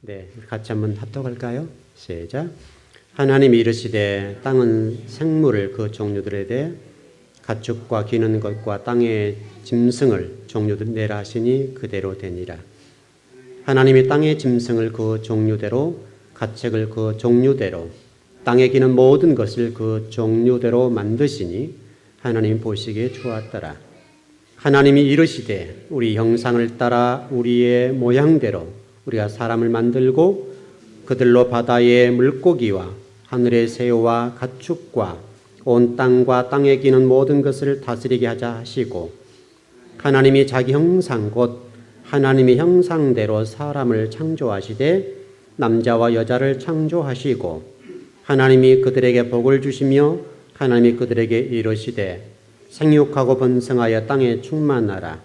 네, 같이 한번 합독할까요? 시작. 하나님이 이르시되 땅은 생물을 그 종류들에 대해 가축과 기는 것과 땅의 짐승을 종류들 내라 하시니 그대로 되니라. 하나님이 땅의 짐승을 그 종류대로 가축을 그 종류대로 땅에 기는 모든 것을 그 종류대로 만드시니 하나님 보시기에 좋았더라. 하나님이 이르시되 우리 형상을 따라 우리의 모양대로 우리가 사람을 만들고 그들로 바다의 물고기와 하늘의 새와 가축과 온 땅과 땅에 기는 모든 것을 다스리게 하자 하시고 하나님이 자기 형상 곧 하나님의 형상대로 사람을 창조하시되 남자와 여자를 창조하시고 하나님이 그들에게 복을 주시며 하나님이 그들에게 이르시되 생육하고 번성하여 땅에 충만하라.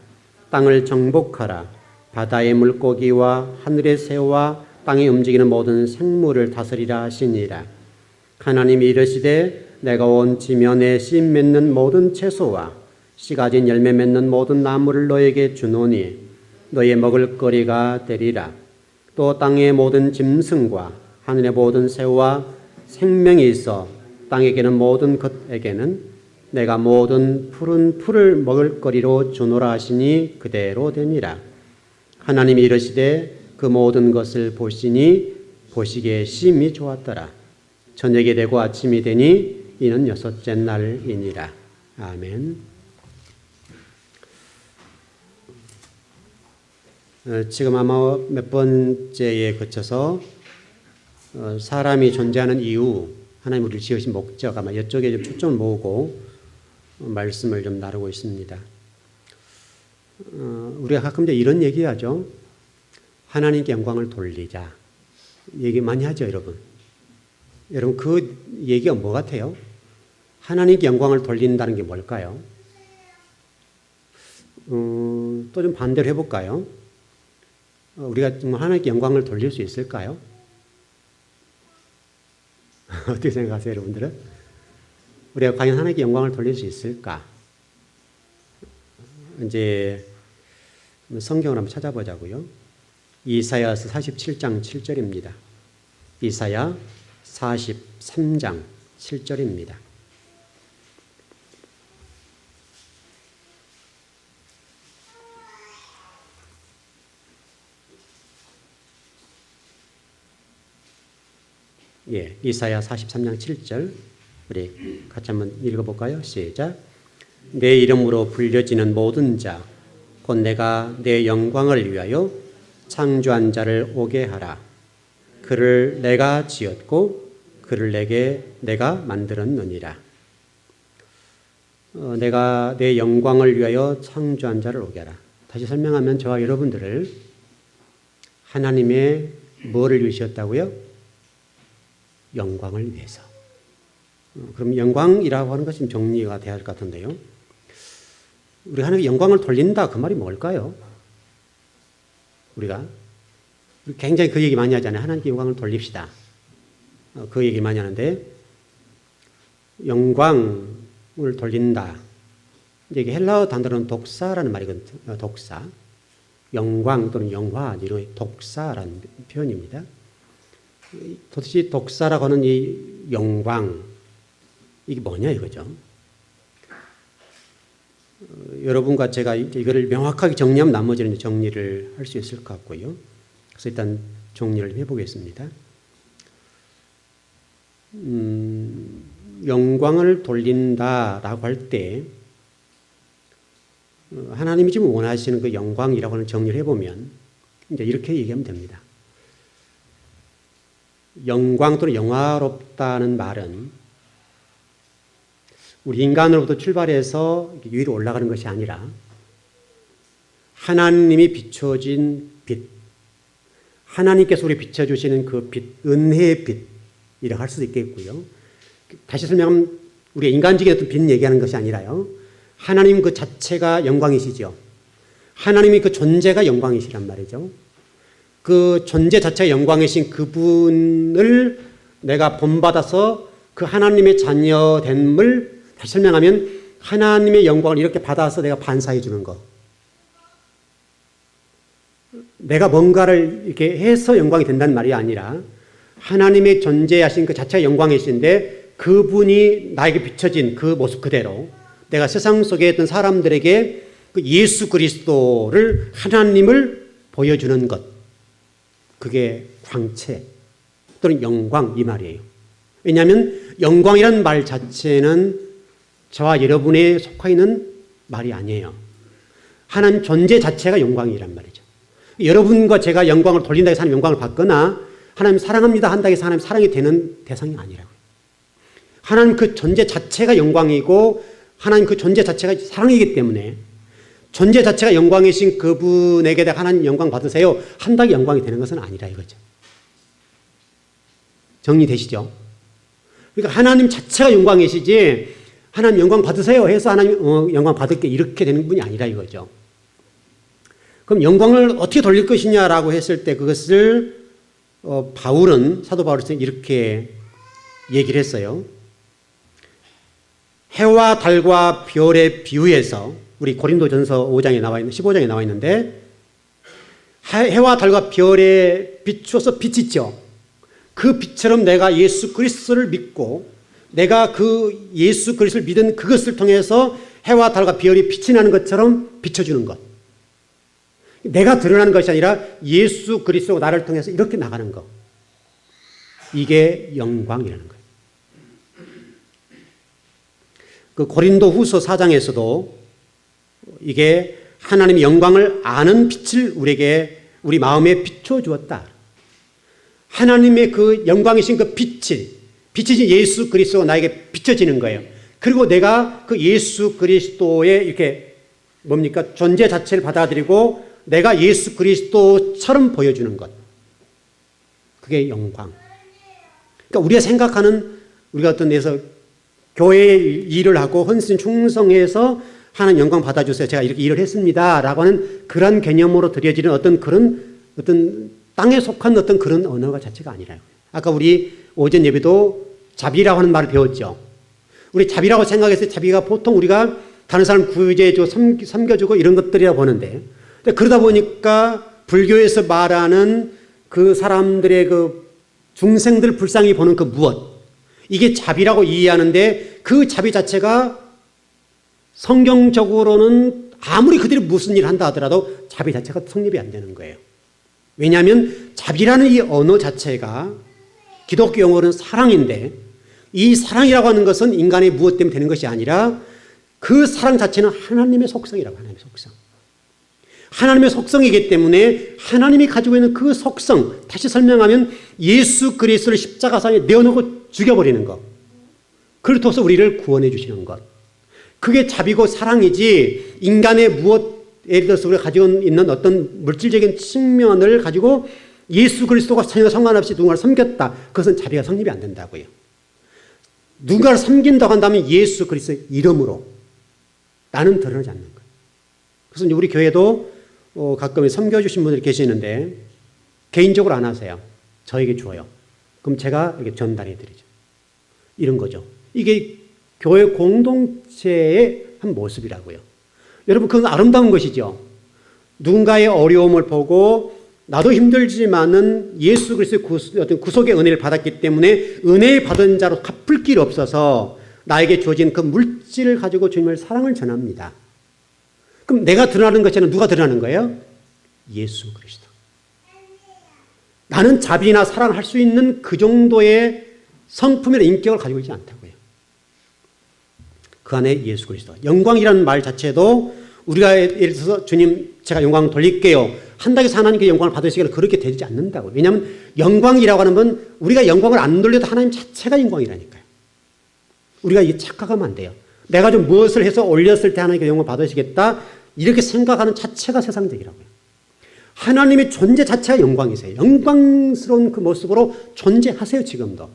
땅을 정복하라. 바다의 물고기와 하늘의 새와 땅에 움직이는 모든 생물을 다스리라 하시니라. 하나님이 이르시되 내가 온 지면에 씨 맺는 모든 채소와 씨 가진 열매 맺는 모든 나무를 너에게 주노니 너의 먹을 거리가 되리라. 또 땅의 모든 짐승과 하늘의 모든 새와 생명이 있어 땅에 기는 모든 것에게는 내가 모든 푸른 풀을 먹을 거리로 주노라 하시니 그대로 되니라. 하나님이 이르시되 그 모든 것을 보시니 보시기에 심히 좋았더라. 저녁이 되고 아침이 되니 이는 여섯째 날이니라. 아멘. 지금 아마 몇 번째에 거쳐서 사람이 존재하는 이유, 하나님 우리를 지으신 목적, 아마 이쪽에 좀 초점을 모으고 말씀을 좀 나누고 있습니다. 우리가 가끔 이제 이런 얘기하죠. 하나님께 영광을 돌리자. 얘기 많이 하죠, 여러분. 여러분 그 얘기가 뭐 같아요? 하나님께 영광을 돌린다는 게 뭘까요? 또 좀 반대로 해볼까요? 우리가 정말 하나님께 영광을 돌릴 수 있을까요? 어떻게 생각하세요, 여러분들은? 우리가 과연 하나님께 영광을 돌릴 수 있을까? 이제 성경을 한번 찾아보자고요. 이사야서 47장 7절입니다. 이사야 43장 7절입니다. 예, 이사야 43장 7절 우리 같이 한번 읽어볼까요? 시작. 내 이름으로 불려지는 모든 자 곧 내가 내 영광을 위하여 창조한 자를 오게 하라. 그를 내가 지었고 그를 내가 만들었느니라. 내가 내 영광을 위하여 창조한 자를 오게 하라. 다시 설명하면 저와 여러분들을 하나님의 뭐를 위하셨다고요? 영광을 위해서. 그럼 영광이라고 하는 것이 정리가 돼야 할 것 같은데요. 우리 하나님께 영광을 돌린다 그 말이 뭘까요? 우리가 굉장히 그 얘기 많이 하잖아요. 하나님께 영광을 돌립시다. 그 얘기 많이 하는데 영광을 돌린다. 이게 헬라어 단어로는 독사라는 말이거든요. 독사. 영광 또는 영화 이런 독사라는 표현입니다. 도대체 독사라고 하는 이 영광 이게 뭐냐 이거죠. 여러분과 제가 이거를 명확하게 정리하면 나머지는 정리를 할 수 있을 것 같고요. 그래서 일단 정리를 해보겠습니다. 영광을 돌린다라고 할 때 하나님이 지금 원하시는 그 영광이라고 하는 정리를 해보면 이제 이렇게 얘기하면 됩니다. 영광 또는 영화롭다는 말은 우리 인간으로부터 출발해서 위로 올라가는 것이 아니라 하나님이 비춰진 빛, 하나님께서 우리 비춰주시는 그 빛, 은혜의 빛이라고 할 수도 있겠고요. 다시 설명하면 우리가 인간적인 어떤 빛 얘기하는 것이 아니라요. 하나님 그 자체가 영광이시죠. 하나님이 그 존재가 영광이시란 말이죠. 그 존재 자체가 영광이신 그분을 내가 본받아서 그 하나님의 자녀됨을 다시 설명하면 하나님의 영광을 이렇게 받아서 내가 반사해 주는 것. 내가 뭔가를 이렇게 해서 영광이 된다는 말이 아니라 하나님의 존재하신 그 자체가 영광이신데 그분이 나에게 비춰진 그 모습 그대로 내가 세상 속에 있던 사람들에게 그 예수 그리스도를 하나님을 보여주는 것, 그게 광채 또는 영광 이 말이에요. 왜냐하면 영광이라는 말 자체는 저와 여러분에 속해 있는 말이 아니에요. 하나님 존재 자체가 영광이란 말이죠. 여러분과 제가 영광을 돌린다 해서 하나님 영광을 받거나 하나님 사랑합니다 한다 해서 하나님 사랑이 되는 대상이 아니라고요. 하나님 그 존재 자체가 영광이고 하나님 그 존재 자체가 사랑이기 때문에 존재 자체가 영광이신 그분에게 하나님 영광 받으세요 한다고 영광이 되는 것은 아니라 이거죠. 정리되시죠? 그러니까 하나님 자체가 영광이시지 하나님 영광 받으세요 해서 하나님 영광 받을게 이렇게 되는 분이 아니라 이거죠. 그럼 영광을 어떻게 돌릴 것이냐라고 했을 때 그것을 사도 바울은 이렇게 얘기를 했어요. 해와 달과 별에 비유해서 우리 고린도전서 5장에 나와 있는 15장에 나와 있는데 해와 달과 별에 비추어서 빛이 있죠. 그 빛처럼 내가 예수 그리스도를 믿고 내가 그 예수 그리스도를 믿은 그것을 통해서 해와 달과 별이 빛이 나는 것처럼 비춰주는 것. 내가 드러나는 것이 아니라 예수 그리스도가 나를 통해서 이렇게 나가는 것. 이게 영광이라는 거예요. 그 고린도 후서 4장에서도 이게 하나님의 영광을 아는 빛을 우리 마음에 비춰주었다. 하나님의 그 영광이신 그 빛이 예수 그리스도가 나에게 비춰지는 거예요. 그리고 내가 그 예수 그리스도의 이렇게 존재 자체를 받아들이고 내가 예수 그리스도처럼 보여주는 것. 그게 영광. 그러니까 우리가 생각하는 우리가 어떤 데서 교회에 일을 하고 헌신 충성해서 하나님 영광 받아주세요. 제가 이렇게 일을 했습니다. 라고 하는 그런 개념으로 드려지는 어떤 땅에 속한 어떤 그런 언어가 자체가 아니라요. 아까 우리 오전 예배도 자비라고 하는 말을 배웠죠. 우리 자비라고 생각했을 때 자비가 보통 우리가 다른 사람 구제해주고 섬겨주고 이런 것들이라 보는데 그러다 보니까 불교에서 말하는 그 사람들의 그 중생들 불쌍히 보는 그 무엇 이게 자비라고 이해하는데 그 자비 자체가 성경적으로는 아무리 그들이 무슨 일을 한다 하더라도 자비 자체가 성립이 안 되는 거예요. 왜냐하면 자비라는 이 언어 자체가 기독교 용어로는 사랑인데 이 사랑이라고 하는 것은 인간의 무엇 때문에 되는 것이 아니라 그 사랑 자체는 하나님의 속성이라고 하나님의 속성. 하나님의 속성이기 때문에 하나님이 가지고 있는 그 속성 다시 설명하면 예수 그리스도를 십자가상에 내어놓고 죽여버리는 것. 그렇다고 우리를 구원해 주시는 것. 그게 자비고 사랑이지 인간의 무엇 예를 들어서 우리가 가지고 있는 어떤 물질적인 측면을 가지고 예수 그리스도가 전혀 상관없이 누군가를 섬겼다. 그것은 자비가 성립이 안 된다고요. 누군가를 섬긴다고 한다면 예수 그리스도의 이름으로 나는 드러나지 않는 거예요. 그래서 우리 교회도 가끔 섬겨주신 분들이 계시는데 개인적으로 안 하세요. 저에게 줘요. 그럼 제가 이렇게 전달해 드리죠. 이런 거죠. 이게 교회 공동체의 한 모습이라고요. 여러분 그건 아름다운 것이죠. 누군가의 어려움을 보고 나도 힘들지만은 예수 그리스도의 어떤 구속의 은혜를 받았기 때문에 은혜 받은 자로 갚을 길 없어서 나에게 주어진 그 물질을 가지고 주님의 사랑을 전합니다. 그럼 내가 드러나는 것이 아니라 누가 드러나는 거예요? 예수 그리스도. 나는 자비나 사랑을 할 수 있는 그 정도의 성품이나 인격을 가지고 있지 않다고요. 그 안에 예수 그리스도. 영광이라는 말 자체도 우리가 예를 들어서 주님 제가 영광 돌릴게요. 한다고 해서 하나님께 영광을 받으시기를 그렇게 되지 않는다고요. 왜냐하면 영광이라고 하는 건 우리가 영광을 안 돌려도 하나님 자체가 영광이라니까요. 우리가 이게 착각하면 안 돼요. 내가 좀 무엇을 해서 올렸을 때 하나님께 영광을 받으시겠다 이렇게 생각하는 자체가 세상적이라고요. 하나님의 존재 자체가 영광이세요. 영광스러운 그 모습으로 존재하세요. 지금도.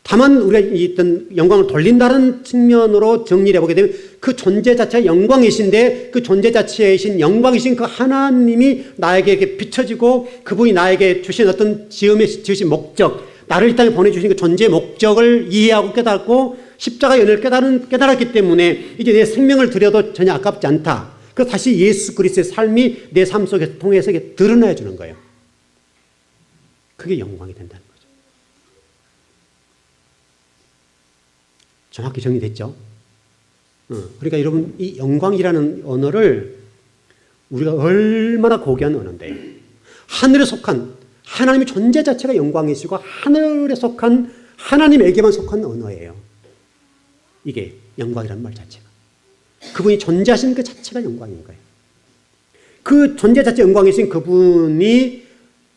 다만 우리가 있던 영광을 돌린다는 측면으로 정리를 해보게 되면 그 존재 자체가 영광이신데 그 존재 자체이신 영광이신 그 하나님이 나에게 이렇게 비춰지고 그분이 나에게 주신 어떤 지으신 목적 나를 이 땅에 보내주신 그 존재의 목적을 이해하고 깨닫고 십자가의 은혜를 깨달았기 때문에 이제 내 생명을 드려도 전혀 아깝지 않다. 그래서 다시 예수 그리스도의 삶이 내 삶 속에 통해서 이게 드러나야 주는 거예요. 그게 영광이 된다는 거죠. 정확히 정리됐죠? 그러니까 여러분, 이 영광이라는 언어를 우리가 얼마나 고귀한 언어인데요. 하늘에 속한 하나님의 존재 자체가 영광이시고 하늘에 속한 하나님에게만 속한 언어예요. 이게 영광이라는 말 자체가. 그분이 존재하신 그 자체가 영광인 거예요. 그 존재 자체 영광이신 그분이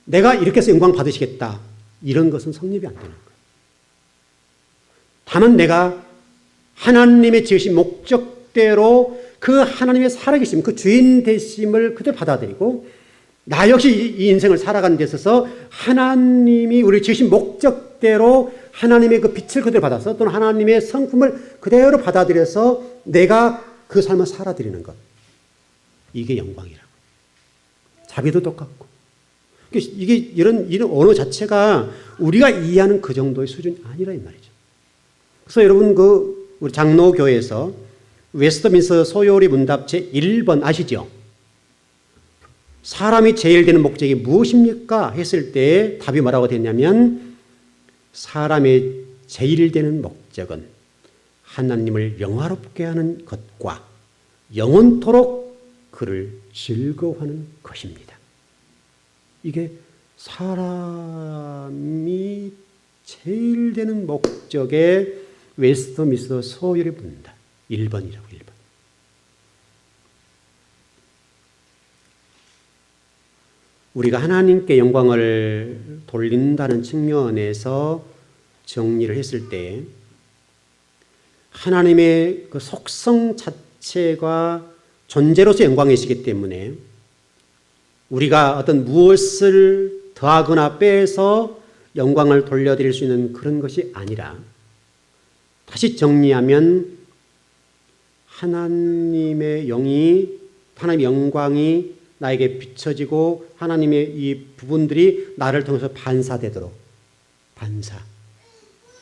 내가 이렇게 해서 영광 받으시겠다, 이런 것은 성립이 안 되는 거예요. 다만 내가 하나님의 지으신 목적대로 그 하나님의 살아계심, 그 주인 되심을 그대로 받아들이고 나 역시 이 인생을 살아가는 데 있어서 하나님이 우리 지으신 목적대로 하나님의 그 빛을 그대로 받아서 또는 하나님의 성품을 그대로 받아들여서 내가 그 삶을 살아드리는 것, 이게 영광이라고. 자비도 똑같고. 이게 이런 언어 자체가 우리가 이해하는 그 정도의 수준이 아니라 이 말이죠. 그래서 여러분, 우리 장로교에서 웨스트민스터 소요리 문답 제1번 아시죠? 사람이 제일 되는 목적이 무엇입니까? 했을 때 답이 뭐라고 됐냐면, 사람의 제일 되는 목적은 하나님을 영화롭게 하는 것과 영원토록 그를 즐거워하는 것입니다. 이게 사람이 제일 되는 목적에 웨스트민스터 소요리 문답 1번이라고. 1번. 우리가 하나님께 영광을 돌린다는 측면에서 정리를 했을 때 하나님의 그 속성 자체가 존재로서 영광이시기 때문에 우리가 어떤 무엇을 더하거나 빼서 영광을 돌려드릴 수 있는 그런 것이 아니라, 다시 정리하면 하나님의 영광이 나에게 비춰지고 하나님의 이 부분들이 나를 통해서 반사되도록,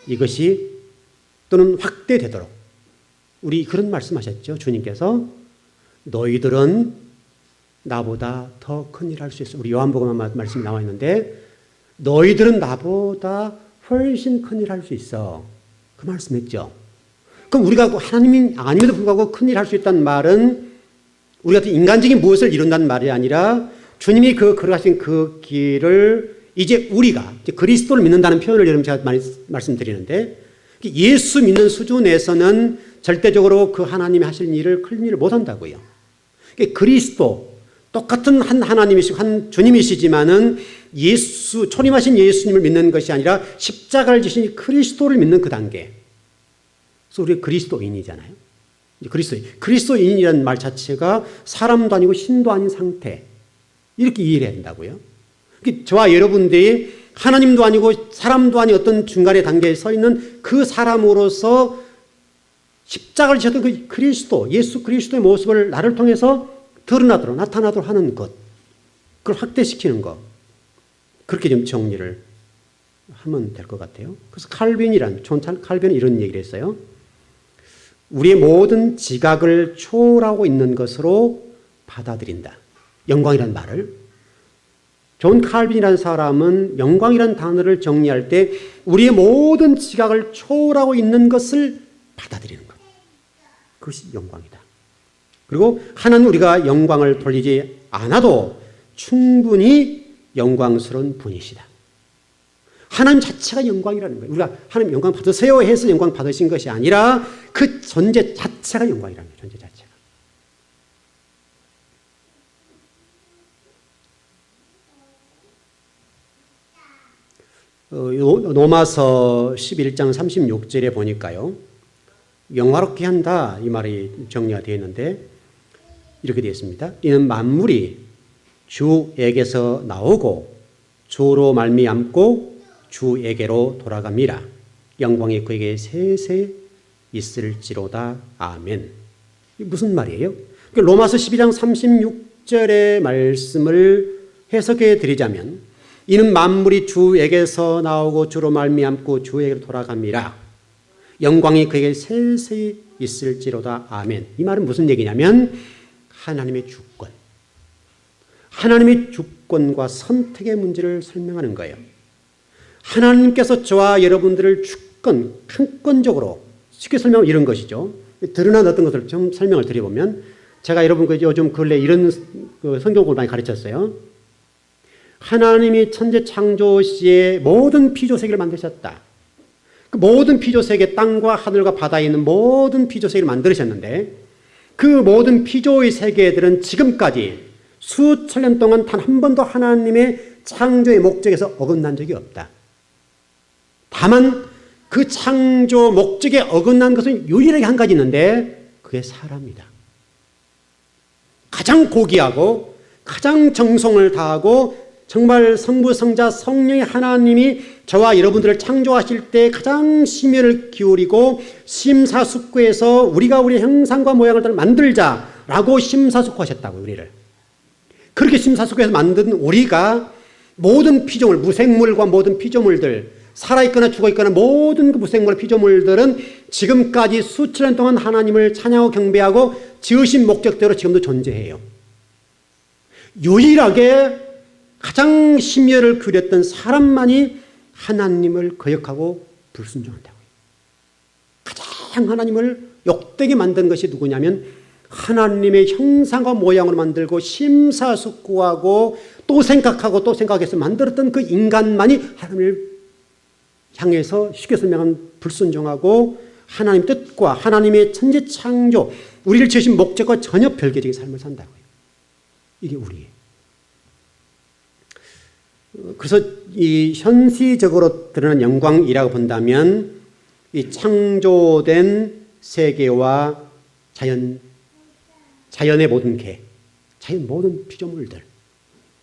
이것이 또는 확대되도록, 우리 그런 말씀하셨죠. 주님께서 너희들은 나보다 더 큰 일을 할 수 있어. 우리 요한복음 말씀이 나와 있는데 너희들은 나보다 훨씬 큰 일을 할 수 있어. 그 말씀했죠. 그럼 우리가 하나님이 아님에도 불구하고 큰 일을 할 수 있다는 말은 우리 같은 인간적인 무엇을 이룬다는 말이 아니라 주님이 걸어가신 그 길을 이제 우리가 이제 그리스도를 믿는다는 표현을 여러분 제가 많이 말씀드리는데, 예수 믿는 수준에서는 절대적으로 그 하나님이 하실 일을 큰 일을 못한다고요. 그리스도 똑같은 한 하나님이시고 한 주님이시지만은 초림하신 예수님을 믿는 것이 아니라 십자가를 지신 그리스도를 믿는 그 단계. 그래서 우리 그리스도인이잖아요. 그리스도인이라는 말 자체가 사람도 아니고 신도 아닌 상태, 이렇게 이해를 해야 된다고요. 저와 여러분들이 하나님도 아니고 사람도 아닌 어떤 중간의 단계에 서 있는 그 사람으로서 십자가를 지셨던 그 그리스도, 예수 그리스도의 모습을 나를 통해서 드러나도록, 나타나도록 하는 것, 그걸 확대시키는 것, 그렇게 좀 정리를 하면 될 것 같아요. 그래서 존 칼빈은 이런 얘기를 했어요. 우리의 모든 지각을 초월하고 있는 것으로 받아들인다. 영광이라는 말을. 존 칼빈이라는 사람은 영광이라는 단어를 정리할 때 우리의 모든 지각을 초월하고 있는 것을 받아들이는 것. 그것이 영광이다. 그리고 하나님, 우리가 영광을 돌리지 않아도 충분히 영광스러운 분이시다. 하나님 자체가 영광이라는 거예요. 우리가 하나님 영광 받으세요 해서 영광 받으신 것이 아니라 그 존재 자체가 영광이라는 거예요. 존재 자체가. 로마서 11장 36절에 보니까요, 영화롭게 한다, 이 말이 정리가 되어 있는데 이렇게 되어 있습니다. 이는 만물이 주에게서 나오고 주로 말미암고 주에게로 돌아갑니다. 영광이 그에게 세세 있을지로다. 아멘. 이게 무슨 말이에요? 로마서 12장 36절의 말씀을 해석해 드리자면, 이는 만물이 주에게서 나오고 주로 말미암고 주에게로 돌아갑니다. 영광이 그에게 세세 있을지로다. 아멘. 이 말은 무슨 얘기냐면, 하나님의 주권, 하나님의 주권과 선택의 문제를 설명하는 거예요. 하나님께서 저와 여러분들을 주권, 판권적으로 쉽게 설명하면 이런 것이죠. 드러난 어떤 것을 좀 설명을 드려보면, 제가 여러분 요즘 근래 이런 성경을 많이 가르쳤어요. 하나님이 천재 창조 시에 모든 피조 세계를 만드셨다. 그 모든 피조 세계, 땅과 하늘과 바다에 있는 모든 피조 세계를 만드셨는데, 그 모든 피조의 세계들은 지금까지 수천 년 동안 단 한 번도 하나님의 창조의 목적에서 어긋난 적이 없다. 다만 그 창조 목적에 어긋난 것은 유일하게 한 가지 있는데, 그게 사람이다. 가장 고귀하고 가장 정성을 다하고 정말 성부, 성자, 성령의 하나님이 저와 여러분들을 창조하실 때 가장 심혈을 기울이고 심사숙고해서 우리가 우리의 형상과 모양을 따라 만들자라고 심사숙고하셨다고요. 우리를. 그렇게 심사숙고해서 만든 우리가 모든 피조물, 무생물과 모든 피조물들, 살아있거나 죽어있거나 모든 그 무생물 피조물들은 지금까지 수천 년 동안 하나님을 찬양하고 경배하고 지으신 목적대로 지금도 존재해요. 유일하게 가장 심혈을 기울였던 사람만이 하나님을 거역하고 불순종한다고요. 가장 하나님을 욕되게 만든 것이 누구냐면, 하나님의 형상과 모양으로 만들고 심사숙고하고 또 생각하고 또 생각해서 만들었던 그 인간만이 하나님을 향해서 쉽게 설명하면 불순종하고 하나님 뜻과 하나님의 천재 창조, 우리를 지으신 목적과 전혀 별개적인 삶을 산다고요. 이게 우리예요. 그래서 이 현시적으로 드러나는 영광이라고 본다면, 이 창조된 세계와 자연의 모든 개, 자연 모든 피조물들,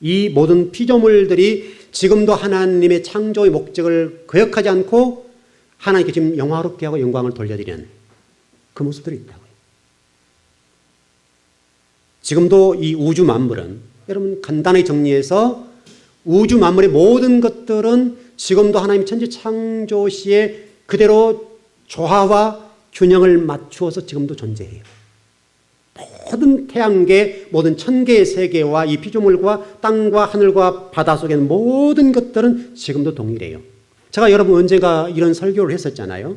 이 모든 피조물들이 지금도 하나님의 창조의 목적을 거역하지 않고 하나님께 지금 영화롭게 하고 영광을 돌려드리는 그 모습들이 있다고요. 지금도 이 우주 만물은, 여러분 간단하게 정리해서 우주 만물의 모든 것들은 지금도 하나님 천지 창조 시에 그대로 조화와 균형을 맞추어서 지금도 존재해요. 모든 태양계, 모든 천개의 세계와 이 피조물과 땅과 하늘과 바다 속에 있는 모든 것들은 지금도 동일해요. 제가 여러분 언젠가 이런 설교를 했었잖아요.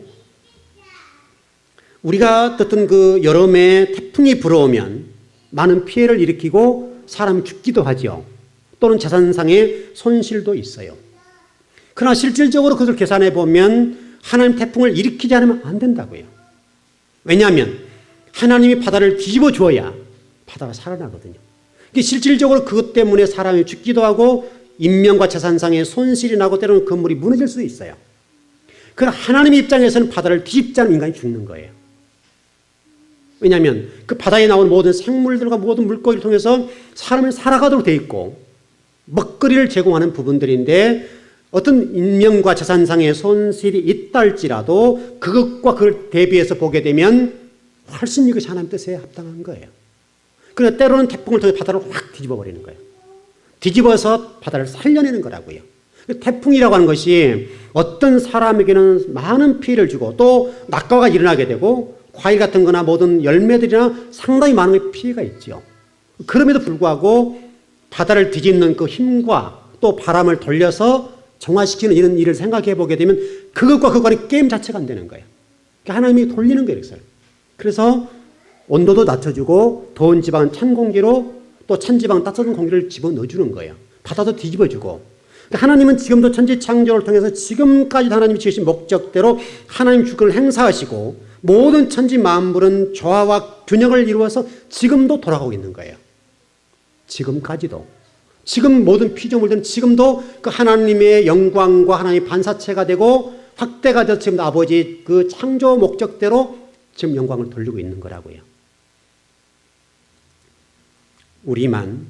우리가 어떤 그 여름에 태풍이 불어오면 많은 피해를 일으키고 사람이 죽기도 하죠. 또는 재산상의 손실도 있어요. 그러나 실질적으로 그것을 계산해 보면 하나님 태풍을 일으키지 않으면 안 된다고요. 왜냐하면 하나님이 바다를 뒤집어 주어야 바다가 살아나거든요. 실질적으로 그것 때문에 사람이 죽기도 하고 인명과 재산상의 손실이 나고 때로는 건물이 무너질 수도 있어요. 그러나 하나님의 입장에서는 바다를 뒤집지 않으면 인간이 죽는 거예요. 왜냐하면 그 바다에 나온 모든 생물들과 모든 물고기를 통해서 사람이 살아가도록 되어 있고 먹거리를 제공하는 부분들인데, 어떤 인명과 재산상의 손실이 있다 할지라도 그것과 그걸 대비해서 보게 되면 훨씬 이것이 하나님 뜻에 합당한 거예요. 그러나 때로는 태풍을 통해 바다를 확 뒤집어 버리는 거예요. 뒤집어서 바다를 살려내는 거라고요. 태풍이라고 하는 것이 어떤 사람에게는 많은 피해를 주고 또 낙과가 일어나게 되고 과일 같은 거나 모든 열매들이나 상당히 많은 피해가 있죠. 그럼에도 불구하고 바다를 뒤집는 그 힘과 또 바람을 돌려서 정화시키는 이런 일을 생각해 보게 되면 그것과 그것과는 게임 자체가 안 되는 거예요. 하나님이 돌리는 거예요. 그래서 온도도 낮춰주고 더운 지방은 찬 공기로 또 찬 지방은 따뜻한 공기를 집어넣어주는 거예요. 바다도 뒤집어주고. 하나님은 지금도 천지 창조를 통해서 지금까지 하나님이 지으신 목적대로 하나님 주권을 행사하시고 모든 천지 만물은 조화와 균형을 이루어서 지금도 돌아가고 있는 거예요. 지금까지도. 지금 모든 피조물들은 지금도 그 하나님의 영광과 하나님의 반사체가 되고 확대가 돼서 지금 아버지 그 창조 목적대로 지금 영광을 돌리고 있는 거라고요. 우리만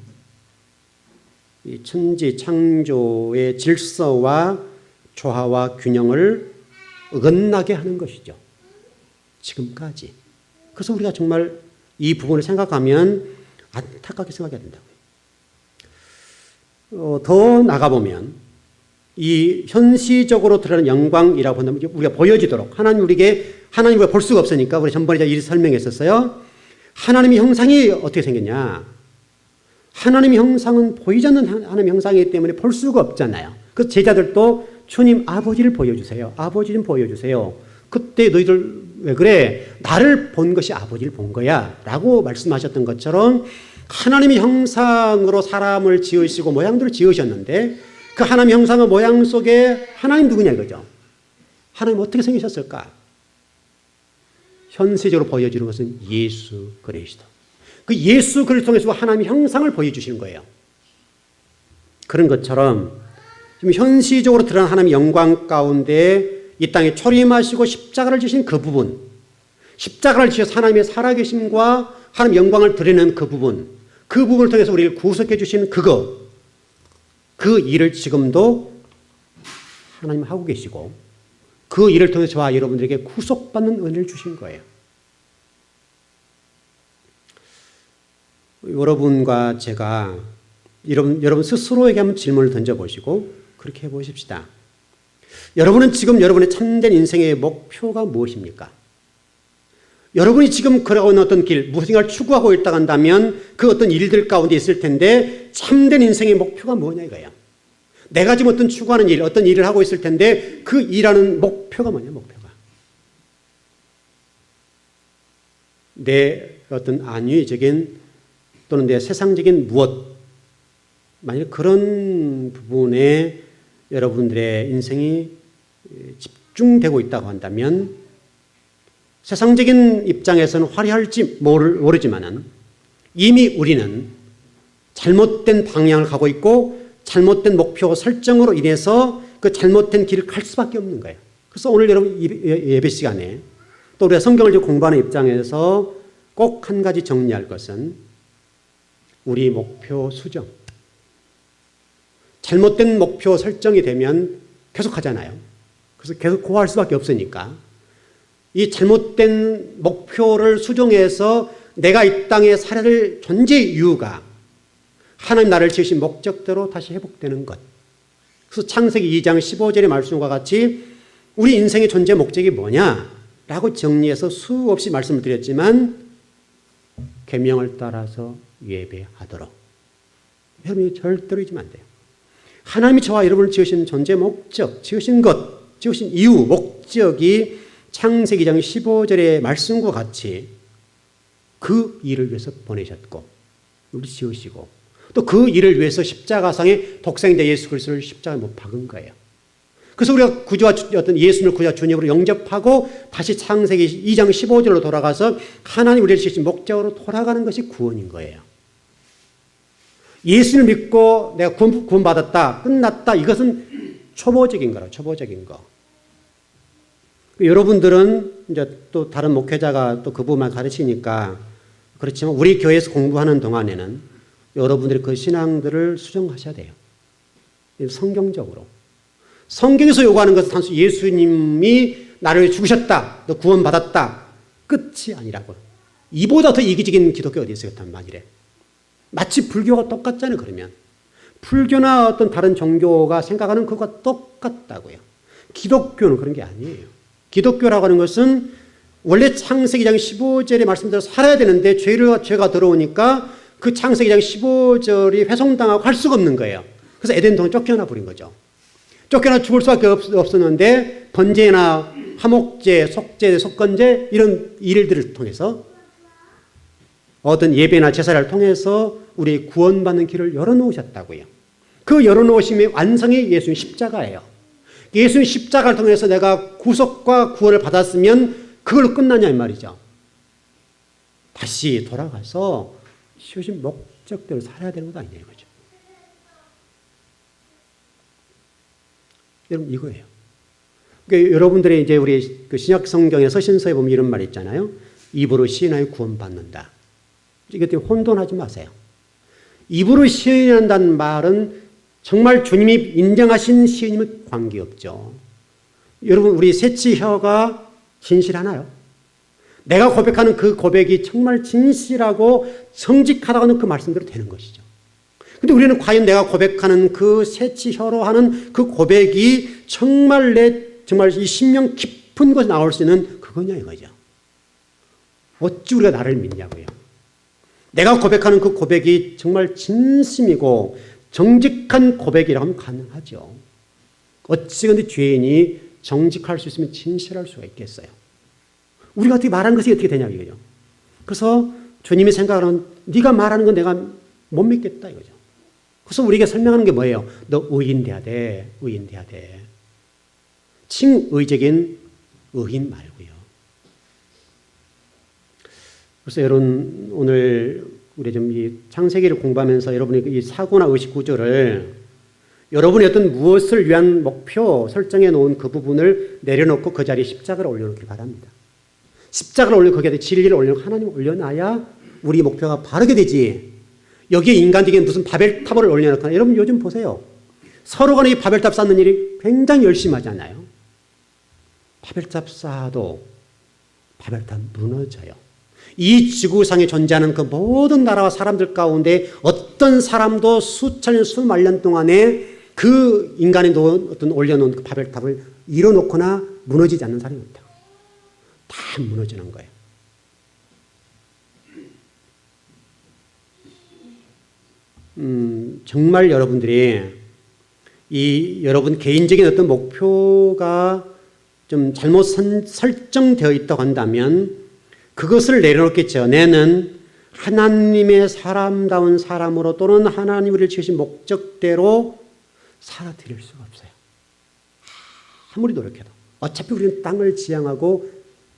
이 천지 창조의 질서와 조화와 균형을 어긋나게 하는 것이죠. 지금까지. 그래서 우리가 정말 이 부분을 생각하면 안타깝게 생각해야 된다고요. 더 나가보면 이 현시적으로 드러나는 영광이라고 한다면 우리가 보여지도록 하나님 우리가 볼 수가 없으니까 우리 전번에 이 설명했었어요. 하나님의 형상이 어떻게 생겼냐? 하나님의 형상은 보이지 않는 하나님의 형상이기 때문에 볼 수가 없잖아요. 그래서 제자들도 주님 아버지를 보여주세요. 아버지 좀 보여주세요. 그때 너희들 왜 그래? 나를 본 것이 아버지를 본 거야 라고 말씀하셨던 것처럼 하나님의 형상으로 사람을 지으시고 모양들을 지으셨는데 그 하나님의 형상의 모양 속에 하나님 누구냐 이거죠. 하나님 어떻게 생기셨을까? 현세적으로 보여주는 것은 예수 그리스도. 그 예수 그리스도를 통해서 하나님의 형상을 보여주시는 거예요. 그런 것처럼 지금 현시적으로 드러난 하나님의 영광 가운데 이 땅에 초림하시고 십자가를 지신 그 부분, 십자가를 지셔서 하나님의 살아계심과 하나님의 영광을 드리는 그 부분을 통해서 우리를 구속해 주신 그 일을 지금도 하나님 하고 계시고 그 일을 통해서 저와 여러분들에게 구속받는 은혜를 주신 거예요. 여러분과 제가 여러분 스스로에게 한번 질문을 던져보시고 그렇게 해보십시다. 여러분은 지금 여러분의 참된 인생의 목표가 무엇입니까? 여러분이 지금 걸어가고 있는 어떤 길, 무엇인가를 추구하고 있다고 한다면 그 어떤 일들 가운데 있을 텐데 참된 인생의 목표가 뭐냐 이거야. 내가 지금 어떤 추구하는 일, 어떤 일을 하고 있을 텐데 그 일하는 목표가 뭐냐, 목표가. 내 어떤 안위적인 또는 내 세상적인 무엇, 만약 그런 부분에 여러분들의 인생이 집중되고 있다고 한다면 세상적인 입장에서는 화려할지 모르지만은 이미 우리는 잘못된 방향을 가고 있고 잘못된 목표 설정으로 인해서 그 잘못된 길을 갈 수밖에 없는 거예요. 그래서 오늘 여러분 예배 시간에 또 우리가 성경을 공부하는 입장에서 꼭 한 가지 정리할 것은 우리 목표 수정. 잘못된 목표 설정이 되면 계속 하잖아요. 그래서 계속 고할 수밖에 없으니까 이 잘못된 목표를 수정해서 내가 이 땅에 살아야 될 존재 이유가 하나님 나를 지으신 목적대로 다시 회복되는 것. 그래서 창세기 2장 15절의 말씀과 같이 우리 인생의 존재 목적이 뭐냐라고 정리해서 수없이 말씀을 드렸지만 계명을 따라서 예배하도록. 여러분이 절대로 잊으면 안 돼요. 하나님이 저와 여러분을 지으신 존재 목적, 지으신 것, 지으신 이유, 목적이 창세기 2장 15절의 말씀과 같이 그 일을 위해서 보내셨고 우리 지으시고 또 그 일을 위해서 십자가상에 독생자 예수 그리스도를 십자가에 못 박은 거예요. 그래서 우리가 구주와 어떤 예수님을 구주와 주님으로 영접하고 다시 창세기 2장 15절로 돌아가서 하나님 우리를 지으신 목적으로 돌아가는 것이 구원인 거예요. 예수를 믿고 내가 구원받았다, 끝났다, 이것은 초보적인 거라, 초보적인 거. 여러분들은 이제 또 다른 목회자가 또 그 부분만 가르치니까 그렇지만 우리 교회에서 공부하는 동안에는 여러분들이 그 신앙들을 수정하셔야 돼요. 성경적으로. 성경에서 요구하는 것은 단순히 예수님이 나를 위해 죽으셨다, 너 구원받았다, 끝이 아니라고. 이보다 더 이기적인 기독교 어디 있어요? 만일에. 마치 불교가 똑같잖아요, 그러면. 불교나 어떤 다른 종교가 생각하는 그것과 똑같다고요. 기독교는 그런 게 아니에요. 기독교라고 하는 것은 원래 창세기 2장 15절의 말씀대로 살아야 되는데 죄가 들어오니까 그 창세기 2장 15절이 훼손당하고 할 수가 없는 거예요. 그래서 에덴 동에 쫓겨나 버린 거죠. 쫓겨나 죽을 수밖에 없었는데 번제나 화목제, 속죄, 속건제 이런 일들을 통해서 어떤 예배나 제사를 통해서 우리 구원받는 길을 열어놓으셨다고요. 그 열어놓으심의 완성이 예수님 십자가예요. 예수님 십자가를 통해서 내가 구속과 구원을 받았으면 그걸로 끝나냐 이 말이죠. 다시 돌아가서 지으신 목적대로 살아야 되는 것도 아니냐 이거죠. 여러분 이거예요. 그러니까 여러분들의 이제 우리 그 신약 성경의 서신서에 보면 이런 말이 있잖아요. 입으로 시인하여 구원받는다. 이것 때문에 혼돈하지 마세요. 입으로 시인한다는 말은 정말 주님이 인정하신 시인이면 관계없죠. 여러분 우리 새치혀가 진실하나요? 내가 고백하는 그 고백이 정말 진실하고 정직하다고 하는 그 말씀대로 되는 것이죠. 근데 우리는 과연 내가 고백하는 그 새치혀로 하는 그 고백이 정말 이 심령 깊은 곳에 나올 수 있는 그거냐 이거죠. 어찌 우리가 나를 믿냐고요. 내가 고백하는 그 고백이 정말 진심이고 정직한 고백이라고 하면 가능하죠. 어찌 근데 죄인이 정직할 수 있으면 진실할 수가 있겠어요. 우리가 어떻게 말하는 것이 어떻게 되냐 이거죠. 그래서 주님이 생각하는 네가 말하는 건 내가 못 믿겠다 이거죠. 그래서 우리에게 설명하는 게 뭐예요? 너 의인돼야 돼. 의인돼야 돼. 칭의적인 의인 말고요. 그래서 여러분 오늘 우리 좀 이 창세기를 공부하면서 여러분이 이 사고나 의식 구조를 여러분이 어떤 무엇을 위한 목표 설정해 놓은 그 부분을 내려놓고 그 자리에 십자가를 올려놓기 바랍니다. 십자가를 올려 거기에 진리를 올려 하나님 올려놔야 우리 목표가 바르게 되지. 여기에 인간적인 무슨 바벨탑을 올려놓거나 여러분 요즘 보세요. 서로 간에 이 바벨탑 쌓는 일이 굉장히 열심히 하잖아요. 바벨탑 쌓아도 바벨탑 무너져요. 이 지구상에 존재하는 그 모든 나라와 사람들 가운데 어떤 사람도 수천 년, 수만 년 동안에 그 인간이 어떤 올려놓은 그 바벨탑을 이뤄놓거나 무너지지 않는 사람이 없다. 다 무너지는 거예요. 정말 여러분들이 이 여러분 개인적인 어떤 목표가 좀 잘못 설정되어 있다고 한다면 그것을 내려놓기 전에는 하나님의 사람다운 사람으로 또는 하나님이 우리를 지으신 목적대로 살아드릴 수가 없어요. 아무리 노력해도. 어차피 우리는 땅을 지향하고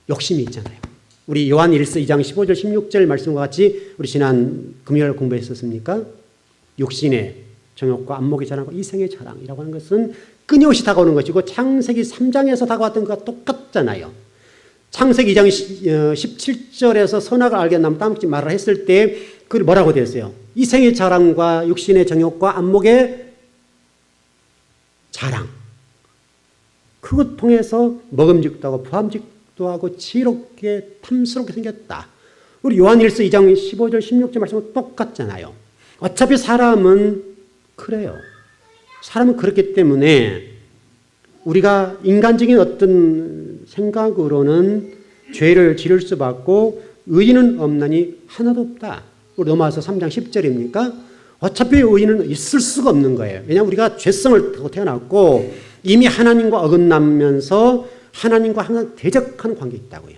욕심이 있잖아요. 우리 요한 1서 2장 15절 16절 말씀과 같이 우리 지난 금요일 공부했었습니까? 육신의 정욕과 안목의 자랑과 이생의 자랑이라고 하는 것은 끊임없이 다가오는 것이고 창세기 3장에서 다가왔던 것과 똑같잖아요. 창세기 2장 17절에서 선악을 알게 하면 따먹지 말라 했을 때 그걸 뭐라고 되었어요? 이생의 자랑과 육신의 정욕과 안목의 자랑. 그것 통해서 먹음직도 하고 부함직도 하고 지혜롭게 탐스럽게 생겼다. 우리 요한 1서 2장 15절 16절 말씀은 똑같잖아요. 어차피 사람은 그래요. 사람은 그렇기 때문에 우리가 인간적인 어떤 생각으로는 죄를 지를 수밖에 의인은 없나니 하나도 없다. 우리 로마서 3장 10절입니까? 어차피 의인은 있을 수가 없는 거예요. 왜냐하면 우리가 죄성을 타고 태어났고 이미 하나님과 어긋나면서 하나님과 항상 대적하는 관계에 있다고요.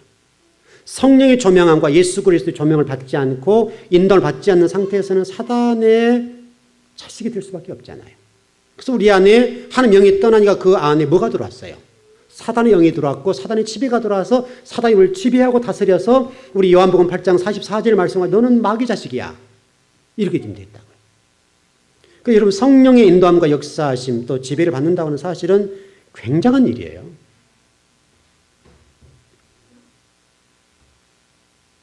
성령의 조명함과 예수 그리스도의 조명을 받지 않고 인도를 받지 않는 상태에서는 사단의 자식이 될 수밖에 없잖아요. 그래서 우리 안에 하나님 영이 떠나니까 그 안에 뭐가 들어왔어요? 사단의 영이 들어왔고 사단의 지배가 들어와서 사단이 우리를 지배하고 다스려서 우리 요한복음 8장 44절 말씀과 너는 마귀 자식이야. 이렇게 되면 됐다고요. 그러니까 여러분 성령의 인도함과 역사하심 또 지배를 받는다고 하는 사실은 굉장한 일이에요.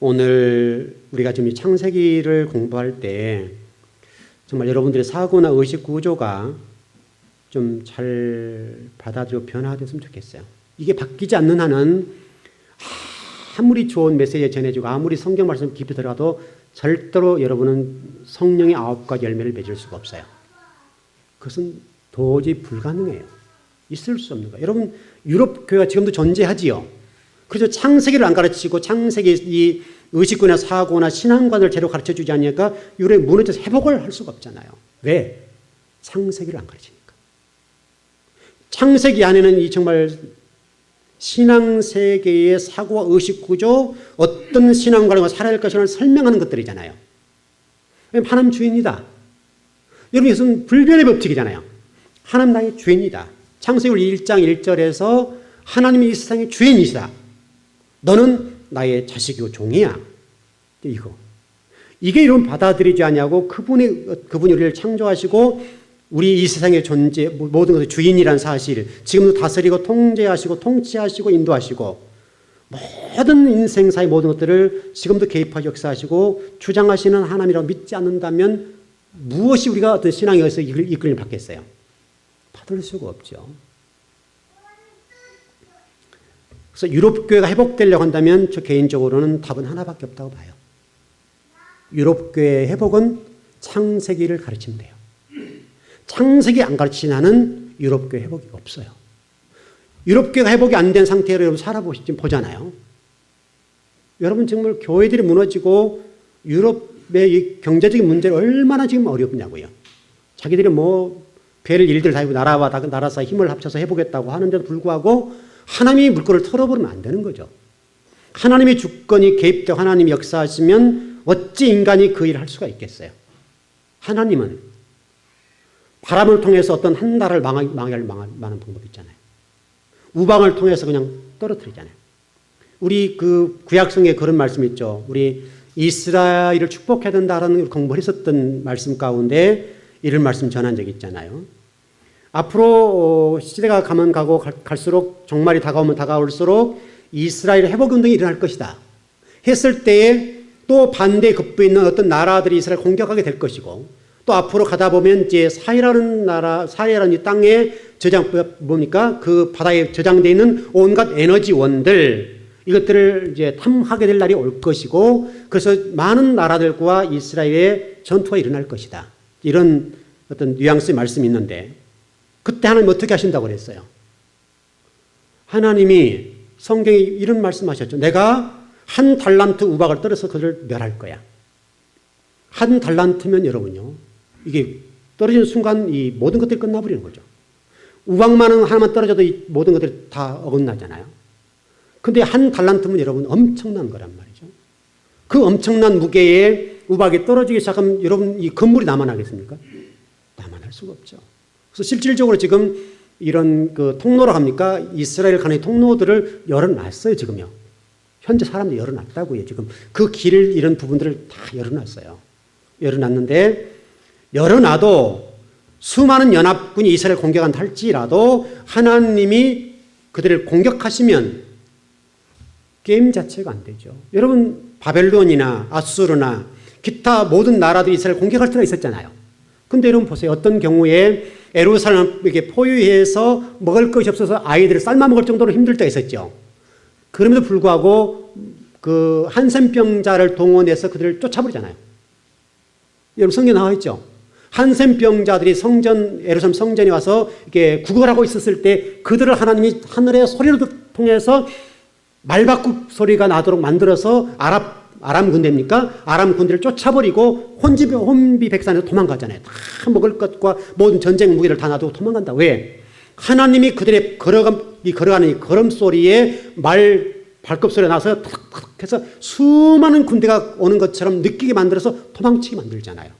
오늘 우리가 지금 이 창세기를 공부할 때 정말 여러분들의 사고나 의식 구조가 좀 잘 받아들여 변화됐으면 좋겠어요. 이게 바뀌지 않는 한은 아무리 좋은 메시지 전해주고 아무리 성경 말씀 깊이 들어가도 절대로 여러분은 성령의 9가지 열매를 맺을 수가 없어요. 그것은 도저히 불가능해요. 있을 수 없는 거예요. 여러분 유럽 교회가 지금도 존재하지요. 그래서 창세기를 안 가르치고 창세기 이 의식구나 사고나 신앙관을 제대로 가르쳐주지 않으니까 유럽이 무너져서 회복을 할 수가 없잖아요. 왜? 창세기를 안 가르치니까. 창세기 안에는 이 정말 신앙세계의 사고와 의식구조 어떤 신앙관과 살아야 할 것을 설명하는 것들이잖아요. 하나님 주인이다. 여러분 이것은 불변의 법칙이잖아요. 하나님 나의 주인이다. 창세기 1장 1절에서 하나님이 이 세상의 주인이시다. 너는 나의 자식이고 종이야. 이게 이런 받아들이지 않냐고 그분이 우리를 창조하시고 우리 이 세상의 존재 모든 것의 주인이라는 사실 지금도 다스리고 통제하시고 통치하시고 인도하시고 모든 인생사의 모든 것들을 지금도 개입하고 역사하시고 주장하시는 하나님이라고 믿지 않는다면 무엇이 우리가 어떤 신앙에 의해서 이끌림을 받겠어요? 받을 수가 없죠. 그래서 유럽교회가 회복되려고 한다면 저 개인적으로는 답은 하나밖에 없다고 봐요. 유럽교회의 회복은 창세기를 가르치면 돼요. 창세기 안 가르치는 한은 유럽교회 회복이 없어요. 유럽교회가 회복이 안 된 상태로 여러분 살아보시면 보잖아요. 여러분 정말 교회들이 무너지고 유럽 이 경제적인 문제를 얼마나 지금 어렵냐고요. 자기들이 뭐 별 일들 다 하고 나라 사이 힘을 합쳐서 해보겠다고 하는데도 불구하고 하나님이 물꼬를 털어버리면 안 되는 거죠. 하나님의 주권이 개입되고 하나님이 역사하시면 어찌 인간이 그 일을 할 수가 있겠어요. 하나님은 바람을 통해서 어떤 한 나라를 망하는 방법이 있잖아요. 우방을 통해서 그냥 떨어뜨리잖아요. 우리 그 구약성에 그런 말씀이 있죠. 우리 이스라엘을 축복해야 된다라는 공부를 했었던 말씀 가운데 이런 말씀 전한 적이 있잖아요. 앞으로 시대가 가면 가고 갈수록 종말이 다가오면 다가올수록 이스라엘의 회복운동이 일어날 것이다 했을 때에 또 반대에 급부에 있는 어떤 나라들이 이스라엘을 공격하게 될 것이고 또 앞으로 가다 보면 이제 사해라는 이 땅에 뭡니까? 그 바다에 저장되어 있는 온갖 에너지원들 이것들을 이제 탐하게 될 날이 올 것이고 그래서 많은 나라들과 이스라엘의 전투가 일어날 것이다. 이런 어떤 뉘앙스의 말씀이 있는데 그때 하나님 어떻게 하신다고 그랬어요? 하나님이 성경에 이런 말씀하셨죠. 내가 한 달란트 우박을 떨어서 그들을 멸할 거야. 한 달란트면 여러분요. 이게 떨어지는 순간 이 모든 것들이 끝나버리는 거죠. 우박만은 하나만 떨어져도 이 모든 것들이 다 어긋나잖아요. 근데 한 달란트면 여러분 엄청난 거란 말이죠. 그 엄청난 무게의 우박이 떨어지기 시작하면 여러분 이 건물이 남아나겠습니까? 남아날 수가 없죠. 그래서 실질적으로 지금 이런 그 통로라 합니까? 이스라엘 간의 통로들을 열어놨어요, 지금요. 현재 사람들이 열어놨다고요, 지금. 그 길, 이런 부분들을 다 열어놨어요. 열어놨는데, 열어놔도 수많은 연합군이 이스라엘 공격한다 할지라도 하나님이 그들을 공격하시면 게임 자체가 안 되죠. 여러분, 바벨론이나 아수르나 기타 모든 나라들이 이스라엘 공격할 때가 있었잖아요. 근데 여러분 보세요. 어떤 경우에 예루살렘을 이렇게 포위해서 먹을 것이 없어서 아이들을 삶아 먹을 정도로 힘들 때가 있었죠. 그럼에도 불구하고 그 한센병자를 동원해서 그들을 쫓아버리잖아요. 여러분 성경에 나와 있죠. 한센병자들이 예루살렘 성전에 와서 이렇게 구걸을 하고 있었을 때 그들을 하나님이 하늘의 소리를 통해서 말바꿈 소리가 나도록 만들어서 아람 군대입니까? 아람 군대를 쫓아버리고 혼비 백산에서 도망가잖아요. 다 먹을 것과 모든 전쟁 무기를 다 놔두고 도망간다. 왜? 하나님이 그들의 걸어가는 이 걸음소리에 발톱소리가 나서 탁탁 해서 수많은 군대가 오는 것처럼 느끼게 만들어서 도망치게 만들잖아요.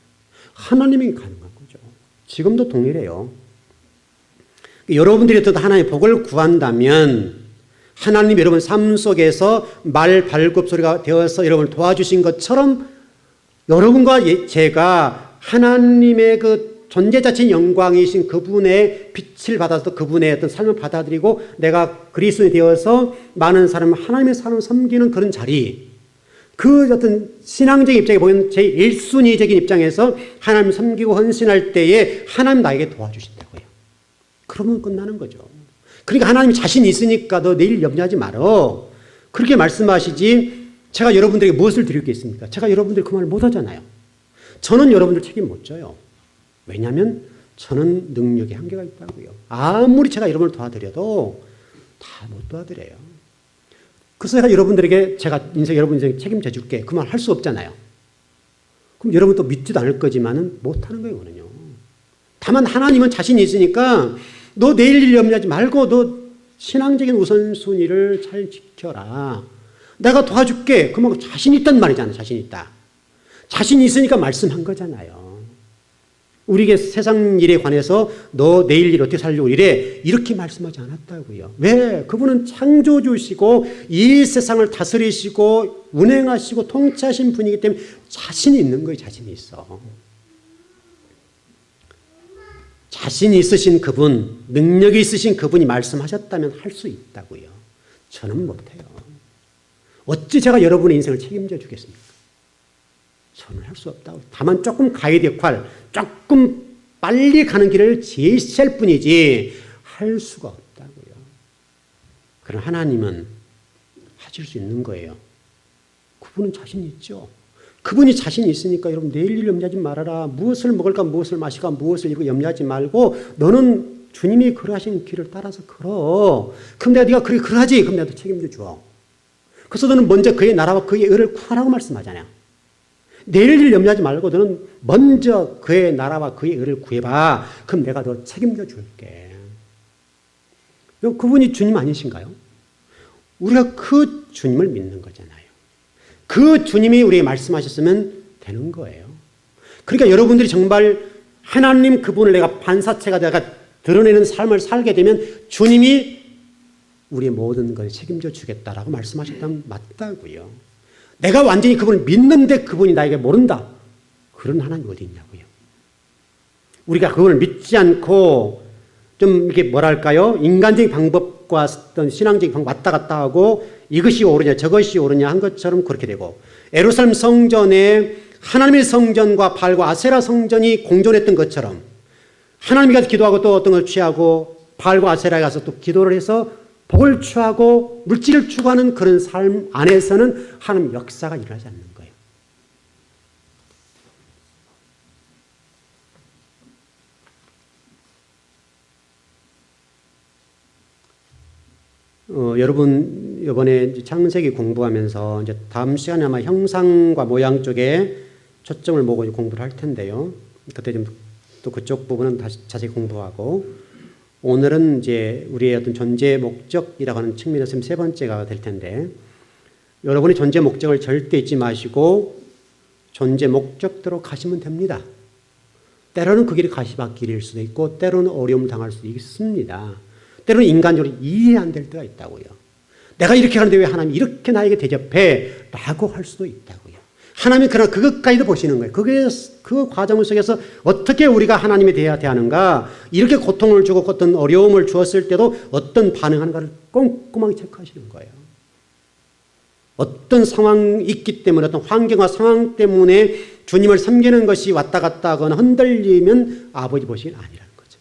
하나님이 가능한 거죠. 지금도 동일해요. 여러분들이 또 하나님의 복을 구한다면 하나님 여러분 삶 속에서 발굽소리가 되어서 여러분을 도와주신 것처럼 여러분과 제가 하나님의 그 존재 자체의 영광이신 그분의 빛을 받아서 그분의 어떤 삶을 받아들이고 내가 그리스도인이 되어서 많은 사람을 하나님의 사람을 섬기는 그런 자리, 그 어떤 신앙적인 입장에 보면 제1순위적인 입장에서 하나님 섬기고 헌신할 때에 하나님 나에게 도와주신다고요. 그러면 끝나는 거죠. 그러니까 하나님이 자신이 있으니까 너 내일 염려하지 말어. 그렇게 말씀하시지 제가 여러분들에게 무엇을 드리겠습니까? 제가 여러분들이 그 말을 못하잖아요. 저는 여러분들 책임 못 져요. 왜냐하면 저는 능력의 한계가 있다고요. 아무리 제가 여러분을 도와드려도 다 못 도와드려요. 그래서 제가 여러분들에게 여러분 인생 책임져 줄게. 그 말 할 수 없잖아요. 그럼 여러분 또 믿지도 않을 거지만은 못하는 거예요, 그거는요. 다만 하나님은 자신이 있으니까 너 내일 일 염려하지 말고 너 신앙적인 우선순위를 잘 지켜라. 내가 도와줄게. 그러면 자신 있단 말이잖아요. 자신 있다. 자신이 있으니까 말씀한 거잖아요. 우리에게 세상 일에 관해서 너 내일 일 어떻게 살려고 이렇게 말씀하지 않았다고요. 왜? 그분은 창조주시고 이 세상을 다스리시고 운행하시고 통치하신 분이기 때문에 자신이 있는 거예요. 자신이 있어. 자신이 있으신 그분, 능력이 있으신 그분이 말씀하셨다면 할 수 있다고요. 저는 못해요. 어찌 제가 여러분의 인생을 책임져 주겠습니까? 저는 할 수 없다고. 다만 조금 가이드 역할, 조금 빨리 가는 길을 제시할 뿐이지 할 수가 없다고요. 그럼 하나님은 하실 수 있는 거예요. 그분은 자신이 있죠. 그분이 자신이 있으니까 여러분 내일 일 염려하지 말아라. 무엇을 먹을까 무엇을 마실까 무엇을 이루고 염려하지 말고 너는 주님이 걸어가신 길을 따라서 걸어. 그럼 네가 그러하지. 그럼 내가 책임져 줘. 그래서 너는 먼저 그의 나라와 그의 의를 구하라고 말씀하잖아요. 내일 일 염려하지 말고 너는 먼저 그의 나라와 그의 의를 구해봐. 그럼 내가 너 책임져 줄게. 그분이 주님 아니신가요? 우리가 그 주님을 믿는 거잖아요. 그 주님이 우리에게 말씀하셨으면 되는 거예요. 그러니까 여러분들이 정말 하나님 그분을 내가 반사체가 내가 드러내는 삶을 살게 되면 주님이 우리의 모든 것을 책임져 주겠다라고 말씀하셨다면 맞다고요. 내가 완전히 그분을 믿는데 그분이 나에게 모른다. 그런 하나님이 어디 있냐고요. 우리가 그분을 믿지 않고 좀 이렇게 뭐랄까요? 인간적인 방법과 어떤 신앙적인 방법 왔다 갔다 하고 이것이 옳으냐 저것이 옳으냐 한 것처럼 그렇게 되고 예루살렘 성전에 하나님의 성전과 바알과 아세라 성전이 공존했던 것처럼 하나님이 가서 기도하고 또 어떤 걸 취하고 바알과 아세라에 가서 또 기도를 해서 복을 취하고 물질을 추구하는 그런 삶 안에서는 하나님 역사가 일어나지 않는 거예요. 여러분 이번에 창세기 공부하면서 이제 다음 시간에 아마 형상과 모양 쪽에 초점을 보고 공부를 할 텐데요. 그때 좀 또 그쪽 부분은 다시 자세히 공부하고 오늘은 이제 우리의 어떤 존재 목적이라고 하는 측면에서 세 번째가 될 텐데 여러분이 존재 목적을 절대 잊지 마시고 존재 목적대로 가시면 됩니다. 때로는 그 길이 가시밭길일 수도 있고 때로는 어려움을 당할 수도 있습니다. 때로는 인간적으로 이해 안 될 때가 있다고요. 내가 이렇게 하는데 왜 하나님이 이렇게 나에게 대접해? 라고 할 수도 있다고요. 하나님이 그러나 그것까지도 보시는 거예요. 그 과정 속에서 어떻게 우리가 하나님에 대하는가, 이렇게 고통을 주고 어떤 어려움을 주었을 때도 어떤 반응하는가를 꼼꼼하게 체크하시는 거예요. 어떤 상황이 있기 때문에 어떤 환경과 상황 때문에 주님을 섬기는 것이 왔다 갔다 하거나 흔들리면 아버지 보시긴 아니라는 거죠.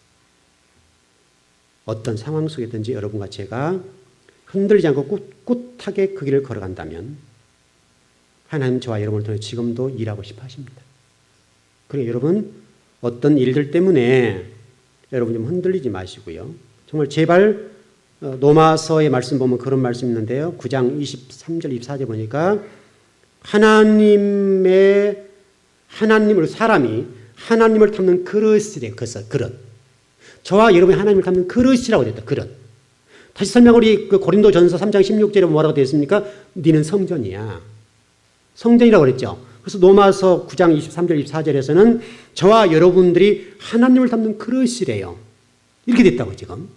어떤 상황 속이든지 여러분과 제가 흔들리지 않고 꿋꿋하게 그 길을 걸어간다면 하나님 저와 여러분을 통해 지금도 일하고 싶어 하십니다. 그러니까 여러분 어떤 일들 때문에 여러분 좀 흔들리지 마시고요. 정말 제발 로마서의 말씀 보면 그런 말씀 있는데요. 9장 23절 24절 보니까 사람이 하나님을 담는 그릇이래요. 그릇. 저와 여러분이 하나님을 담는 그릇이라고 됐다. 그릇. 다시 설명 우리 고린도전서 3장 16절에 뭐라고 되어 있습니까? 너는 성전이야. 성전이라고 그랬죠. 그래서 로마서 9장 23절 24절에서는 저와 여러분들이 하나님을 담는 그릇이래요. 이렇게 됐다고 지금.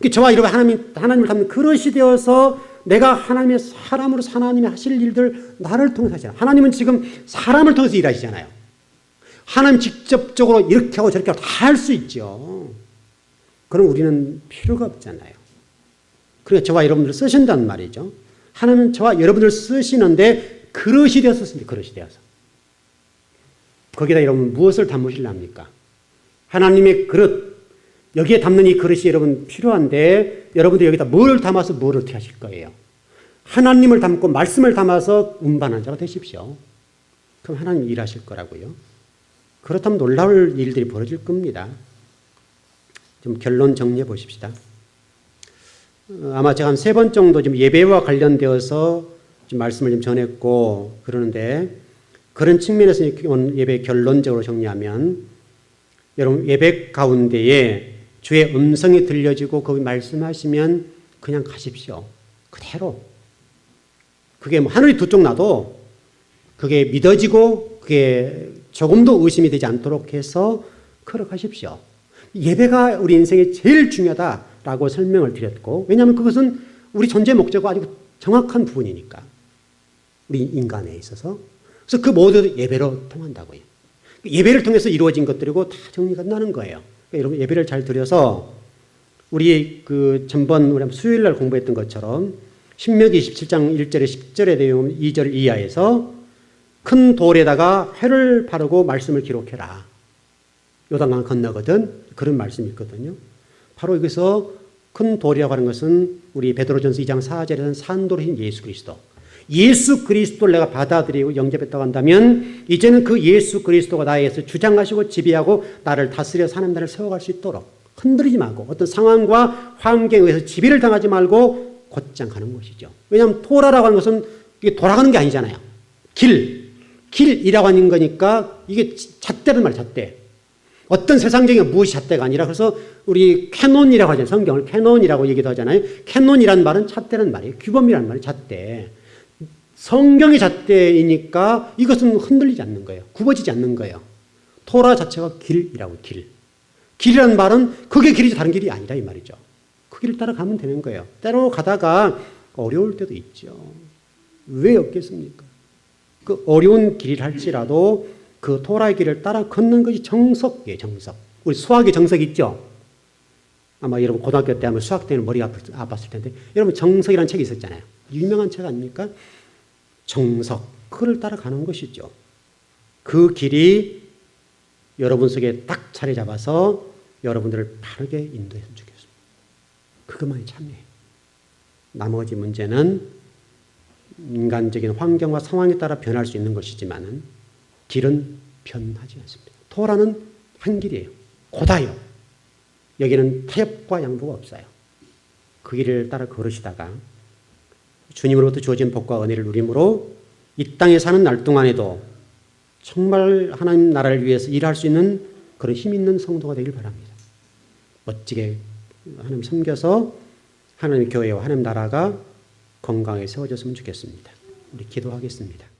저와 여러분 하나님을 담는 그릇이 되어서 내가 하나님의 사람으로서 하나님이 하실 일들 나를 통해서 하시잖아요. 하나님은 지금 사람을 통해서 일하시잖아요. 하나님 직접적으로 이렇게 하고 저렇게 하고 다 할 수 있죠. 그럼 우리는 필요가 없잖아요. 그러니까 저와 여러분들을 쓰신다는 말이죠. 하나님은 저와 여러분들을 쓰시는데 그릇이 되었습니다. 그릇이 되어서. 거기다 여러분 무엇을 담으시려합니까? 하나님의 그릇, 여기에 담는 이 그릇이 여러분 필요한데 여러분들 여기다 뭘 담아서 뭘 어떻게 하실 거예요? 하나님을 담고 말씀을 담아서 운반한 자가 되십시오. 그럼 하나님 일하실 거라고요. 그렇다면 놀라울 일들이 벌어질 겁니다. 좀 결론 정리해 보십시다. 아마 제가 한 3번 정도 좀 예배와 관련되어서 좀 말씀을 좀 전했고 그러는데 그런 측면에서 오늘 예배 결론적으로 정리하면 여러분 예배 가운데에 주의 음성이 들려지고 거기 말씀하시면 그냥 가십시오. 그대로. 그게 뭐 하늘이 두 쪽 나도 그게 믿어지고 그게 조금도 의심이 되지 않도록 해서 걸어가십시오. 예배가 우리 인생에 제일 중요하다라고 설명을 드렸고 왜냐하면 그것은 우리 존재 목적과 아주 정확한 부분이니까. 우리 인간에 있어서. 그래서 그 모두 예배로 통한다고요. 예배를 통해서 이루어진 것들이고 다 정리가 나는 거예요. 그러니까 여러분 예배를 잘 드려서 우리 전번 우리 수요일 날 공부했던 것처럼 신명기 27장 1절에 10절의 내용 2절 이하에서 큰 돌에다가 회를 바르고 말씀을 기록해라. 요단강 건너거든 그런 말씀이 있거든요. 바로 여기서 큰 돌이라고 하는 것은 우리 베드로전서 2장 4절에는 산돌이신 예수 그리스도. 예수 그리스도를 내가 받아들이고 영접했다고 한다면 이제는 그 예수 그리스도가 나에게서 주장하시고 지배하고 나를 다스려서 하나님 나라를 세워갈 수 있도록 흔들리지 말고 어떤 상황과 환경에 의해서 지배를 당하지 말고 곧장 가는 것이죠. 왜냐하면 토라라고 하는 것은 이게 돌아가는 게 아니잖아요. 길, 길이라고 하는 거니까 이게 잣대란 말이에요. 잣대. 어떤 세상적인 무엇이 잣대가 아니라 그래서 우리 캐논이라고 하잖아요. 성경을 캐논이라고 얘기도 하잖아요. 캐논이란 말은 잣대란 말이에요. 규범이란 말이에요. 잣대. 성경의 잣대이니까 이것은 흔들리지 않는 거예요. 굽어지지 않는 거예요. 토라 자체가 길이라고 길. 길이라는 말은 그게 길이지 다른 길이 아니라 이 말이죠. 그 길을 따라가면 되는 거예요. 때로 가다가 어려울 때도 있죠. 왜 없겠습니까? 그 어려운 길을 할지라도 그 토라의 길을 따라 걷는 것이 정석이에요. 정석. 우리 수학의 정석 있죠? 아마 여러분 고등학교 때 하면 수학 때는 머리가 아팠을 텐데 여러분 정석이라는 책이 있었잖아요. 유명한 책 아닙니까? 정석. 그를 따라가는 것이죠. 그 길이 여러분 속에 딱 자리 잡아서 여러분들을 바르게 인도했으면 좋겠습니다. 그것만이 참여해요. 나머지 문제는 인간적인 환경과 상황에 따라 변할 수 있는 것이지만 길은 변하지 않습니다. 토라는 한 길이에요. 고다요. 여기는 타협과 양보가 없어요. 그 길을 따라 걸으시다가 주님으로부터 주어진 복과 은혜를 누림으로 이 땅에 사는 날 동안에도 정말 하나님 나라를 위해서 일할 수 있는 그런 힘 있는 성도가 되길 바랍니다. 멋지게 하나님 섬겨서 하나님의 교회와 하나님 나라가 건강하게 세워졌으면 좋겠습니다. 우리 기도하겠습니다.